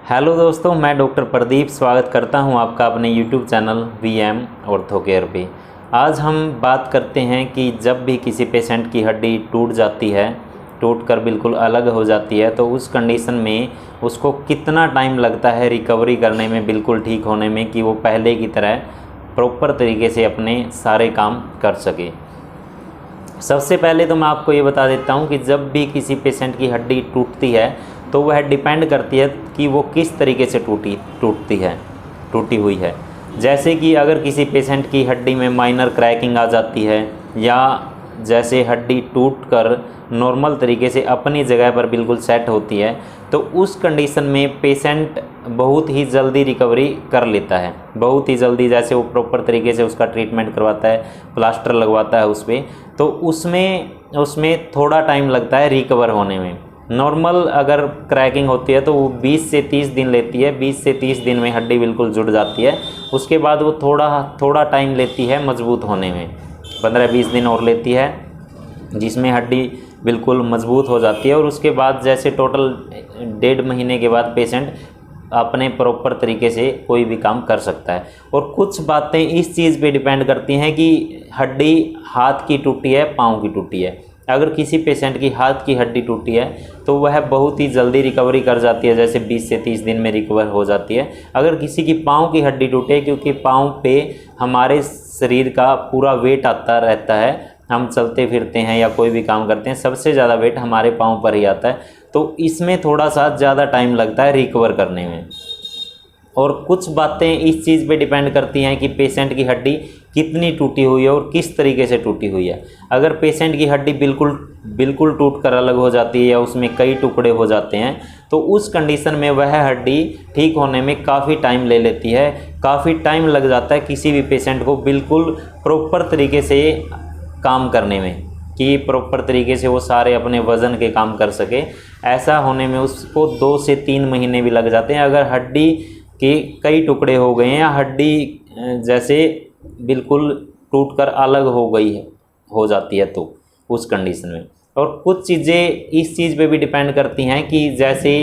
Hello दोस्तों, मैं doctor Pradeep स्वागत करता हूं आपका अपने YouTube channel VM ortho care पे। आज हम बात करते हैं कि जब भी किसी पेशेंट की हड्डी टूट जाती है, टूटकर बिल्कुल अलग हो जाती है, तो उस कंडीशन में उसको कितना टाइम लगता है रिकवरी करने में, बिल्कुल ठीक होने में, कि वो पहले की तरह प्रॉपर तरीके से अपने सारे काम कर सके। सबसे पहले तो मैं आपको ये बता देता हूँ कि जब भी किसी पेशेंट की हड्डी टूटती है तो वह डिपेंड करती है कि वो किस तरीके से टूटी हुई है। जैसे कि अगर किसी पेशेंट की हड्डी में माइनर क्रैकिंग आ जाती है, या जैसे हड्डी टूटकर नॉर्मल तरीके से अपनी जगह पर बिल्कुल सेट होती है, तो उस कंडीशन में पेशेंट बहुत ही जल्दी रिकवरी कर लेता है। बहुत ही जल्दी, जैसे वो प्रॉपर तरीके से उसका ट्रीटमेंट करवाता है, प्लास्टर लगवाता है उस पर, तो उसमें थोड़ा टाइम लगता है रिकवर होने में। नॉर्मल अगर क्रैकिंग होती है तो वो 20 से 30 दिन लेती है। 20 से 30 दिन में हड्डी बिल्कुल जुड़ जाती है। उसके बाद वो थोड़ा टाइम लेती है मजबूत होने में, 15-20 दिन और लेती है, जिसमें हड्डी बिल्कुल मजबूत हो जाती है। और उसके बाद जैसे टोटल 1.5 महीने के बाद पेशेंट अपने प्रॉपर तरीके से कोई भी काम कर सकता है। और कुछ बातें इस चीज़ पे डिपेंड करती हैं कि हड्डी हाथ की टूटी है, पाँव की टूटी है। अगर किसी पेशेंट की हाथ की हड्डी टूटी है तो वह बहुत ही जल्दी रिकवरी कर जाती है, जैसे 20 से 30 दिन में रिकवर हो जाती है। अगर किसी की पाँव की हड्डी टूटे, क्योंकि पाँव पे हमारे शरीर का पूरा वेट आता रहता है, हम चलते फिरते हैं या कोई भी काम करते हैं, सबसे ज़्यादा वेट हमारे पाँव पर ही आता है, तो इसमें थोड़ा सा ज़्यादा टाइम लगता है रिकवर करने में। और कुछ बातें इस चीज़ पे डिपेंड करती हैं कि पेशेंट की हड्डी कितनी टूटी हुई है और किस तरीके से टूटी हुई है। अगर पेशेंट की हड्डी बिल्कुल टूट कर अलग हो जाती है या उसमें कई टुकड़े हो जाते हैं, तो उस कंडीशन में वह हड्डी ठीक होने में काफ़ी टाइम ले लेती है। काफ़ी टाइम लग जाता है किसी भी पेशेंट को बिल्कुल प्रॉपर तरीके से काम करने में, कि प्रॉपर तरीके से वो सारे अपने वज़न के काम कर सके। ऐसा होने में उसको 2 से 3 महीने भी लग जाते हैं। अगर हड्डी के कई टुकड़े हो गए हैं या हड्डी जैसे बिल्कुल टूटकर अलग हो जाती है, तो उस कंडीशन में। और कुछ चीज़ें इस चीज़ पे भी डिपेंड करती हैं कि जैसे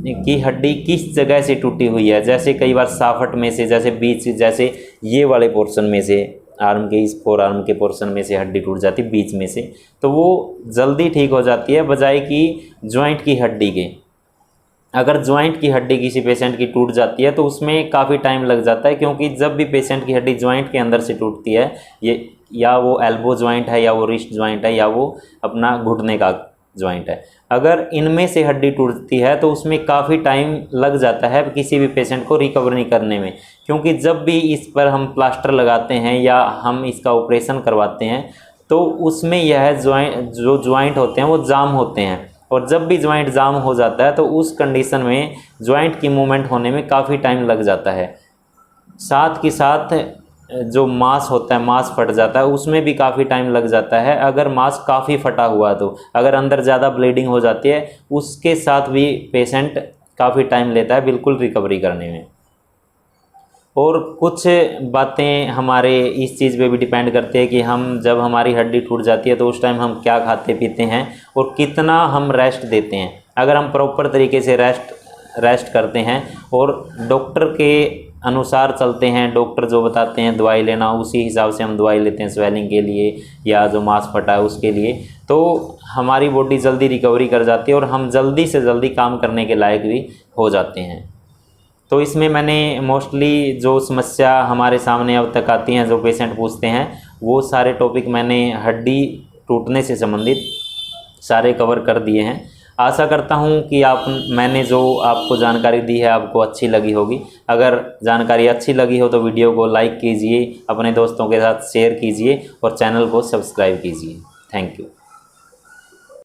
कि हड्डी किस जगह से टूटी हुई है। जैसे कई बार साफट में से, जैसे बीच, जैसे ये वाले पोर्शन में से, आर्म के इस फोर आर्म के पोर्शन में से हड्डी टूट जाती है बीच में से, तो वो जल्दी ठीक हो जाती है बजाय कि जॉइंट की हड्डी के। अगर जॉइंट की हड्डी किसी पेशेंट की टूट जाती है तो उसमें काफ़ी टाइम लग जाता है, क्योंकि जब भी पेशेंट की हड्डी जॉइंट के अंदर से टूटती है, ये या वो एल्बो जॉइंट है, या वो रिस्ट जॉइंट है, या वो अपना घुटने का जॉइंट है, अगर इनमें से हड्डी टूटती है तो उसमें काफ़ी टाइम लग जाता है किसी भी पेशेंट को रिकवरी करने में। क्योंकि जब भी इस पर हम प्लास्टर लगाते हैं या हम इसका ऑपरेशन करवाते हैं, तो उसमें यह जो जॉइंट होते हैं वो जाम होते हैं। और जब भी जॉइंट जाम हो जाता है तो उस कंडीशन में जॉइंट की मूवमेंट होने में काफ़ी टाइम लग जाता है। साथ के साथ जो मांस होता है, मांस फट जाता है, उसमें भी काफ़ी टाइम लग जाता है। अगर मांस काफ़ी फटा हुआ तो, अगर अंदर ज़्यादा ब्लीडिंग हो जाती है, उसके साथ भी पेशेंट काफ़ी टाइम लेता है बिल्कुल रिकवरी करने में। और कुछ बातें हमारे इस चीज़ पे भी डिपेंड करती है कि जब हमारी हड्डी टूट जाती है तो उस टाइम हम क्या खाते पीते हैं और कितना हम रेस्ट देते हैं। अगर हम प्रॉपर तरीके से रेस्ट करते हैं और डॉक्टर के अनुसार चलते हैं, डॉक्टर जो बताते हैं दवाई लेना, उसी हिसाब से हम दवाई लेते हैं स्वेलिंग के लिए या जो मांस फटा है उसके लिए, तो हमारी बॉडी जल्दी रिकवरी कर जाती है और हम जल्दी से जल्दी काम करने के लायक भी हो जाते हैं। तो इसमें मैंने मोस्टली जो समस्या हमारे सामने अब तक आती हैं, जो पेशेंट पूछते हैं, वो सारे टॉपिक मैंने हड्डी टूटने से संबंधित सारे कवर कर दिए हैं। आशा करता हूं कि मैंने जो आपको जानकारी दी है आपको अच्छी लगी होगी। अगर जानकारी अच्छी लगी हो तो वीडियो को लाइक कीजिए, अपने दोस्तों के साथ शेयर कीजिए और चैनल को सब्सक्राइब कीजिए। Thank you.